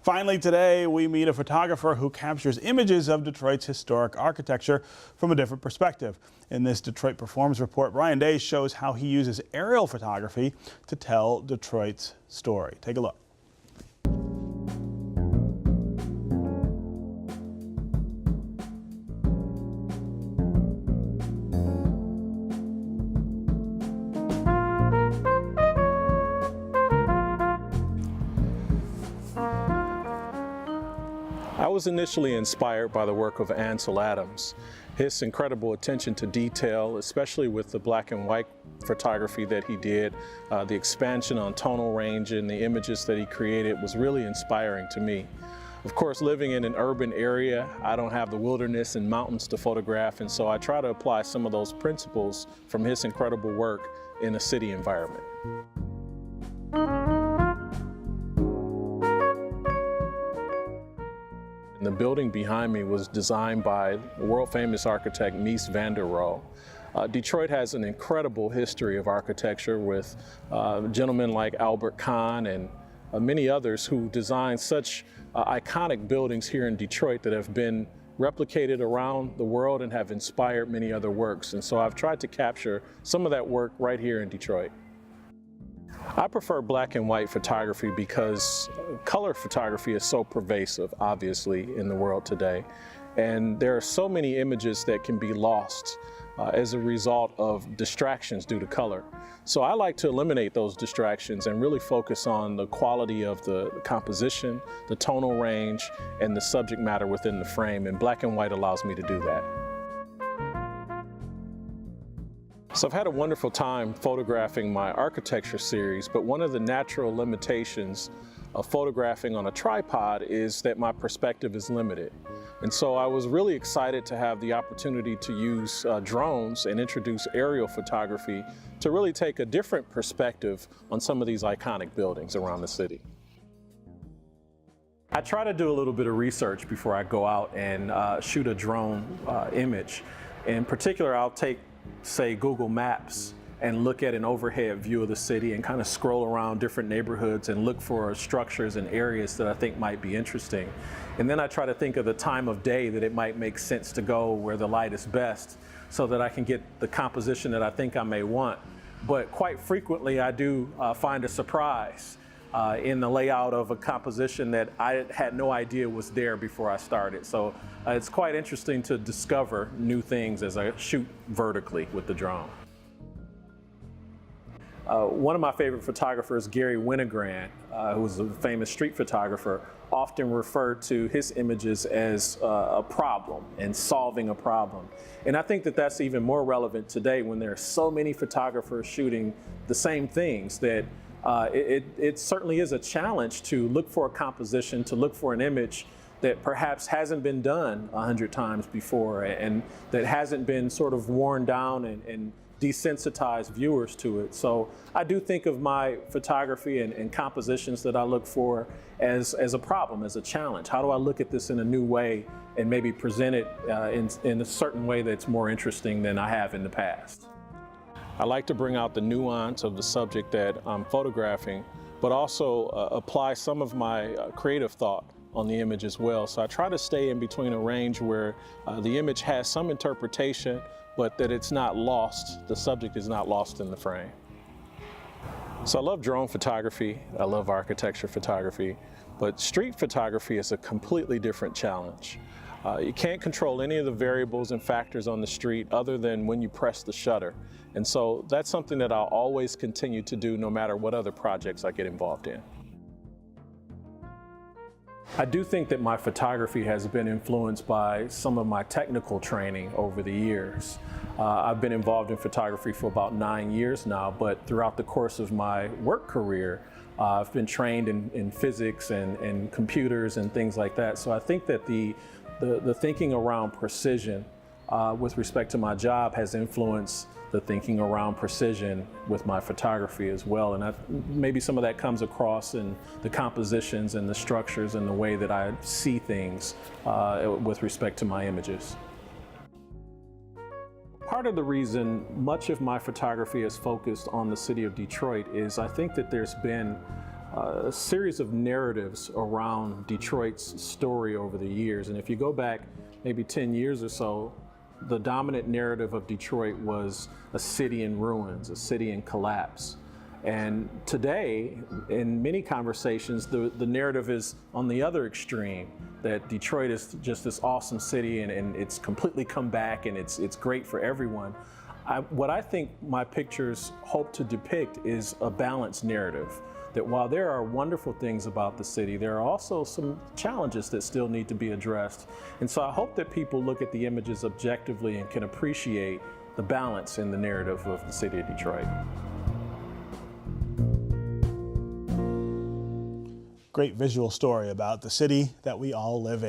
Finally today, we meet a photographer who captures images of Detroit's historic architecture from a different perspective. In this Detroit Performs report, Brian Day shows how he uses aerial photography to tell Detroit's story. Take a look. I was initially inspired by the work of Ansel Adams. His incredible attention to detail, especially with the black and white photography that he did, the expansion on tonal range and the images that he created was really inspiring to me. Of course, living in an urban area, I don't have the wilderness and mountains to photograph, and so I try to apply some of those principles from his incredible work in a city environment. The building behind me was designed by world-famous architect Mies van der Rohe. Detroit has an incredible history of architecture with gentlemen like Albert Kahn and many others who designed such iconic buildings here in Detroit that have been replicated around the world and have inspired many other works. And so I've tried to capture some of that work right here in Detroit. I prefer black and white photography because color photography is so pervasive, obviously, in the world today. And there are so many images that can be lost as a result of distractions due to color. So I like to eliminate those distractions and really focus on the quality of the composition, the tonal range, and the subject matter within the frame. And black and white allows me to do that. So I've had a wonderful time photographing my architecture series, but one of the natural limitations of photographing on a tripod is that my perspective is limited. And so I was really excited to have the opportunity to use drones and introduce aerial photography to really take a different perspective on some of these iconic buildings around the city. I try to do a little bit of research before I go out and shoot a drone image. In particular, I'll take, say, Google Maps and look at an overhead view of the city and kind of scroll around different neighborhoods and look for structures and areas that I think might be interesting. And then I try to think of the time of day that it might make sense to go where the light is best so that I can get the composition that I think I may want. But quite frequently I do find a surprise in the layout of a composition that I had no idea was there before I started. So it's quite interesting to discover new things as I shoot vertically with the drone. One of my favorite photographers, Garry Winogrand, who was a famous street photographer, often referred to his images as a problem and solving a problem. And I think that that's even more relevant today when there are so many photographers shooting the same things that it certainly is a challenge to look for a composition, to look for an image that perhaps hasn't been done 100 times before and that hasn't been sort of worn down and desensitized viewers to it. So I do think of my photography and compositions that I look for as a problem, as a challenge. How do I look at this in a new way and maybe present it in a certain way that's more interesting than I have in the past? I like to bring out the nuance of the subject that I'm photographing, but also apply some of my creative thought on the image as well. So I try to stay in between a range where the image has some interpretation, but that it's not lost, the subject is not lost in the frame. So I love drone photography, I love architecture photography, but street photography is a completely different challenge. You can't control any of the variables and factors on the street other than when you press the shutter. And so that's something that I'll always continue to do no matter what other projects I get involved in. I do think that my photography has been influenced by some of my technical training over the years. I've been involved in photography for about 9 years now, but throughout the course of my work career, I've been trained in physics and computers and things like that. So I think that the thinking around precision with respect to my job has influenced the thinking around precision with my photography as well. And maybe some of that comes across in the compositions and the structures and the way that I see things with respect to my images. Part of the reason much of my photography is focused on the city of Detroit is I think that there's been a series of narratives around Detroit's story over the years. And if you go back maybe 10 years or so, the dominant narrative of Detroit was a city in ruins, a city in collapse. And today, in many conversations, the narrative is on the other extreme, that Detroit is just this awesome city and it's completely come back and it's great for everyone. What I think my pictures hope to depict is a balanced narrative, that while there are wonderful things about the city, there are also some challenges that still need to be addressed. And so I hope that people look at the images objectively and can appreciate the balance in the narrative of the city of Detroit. Great visual story about the city that we all live in.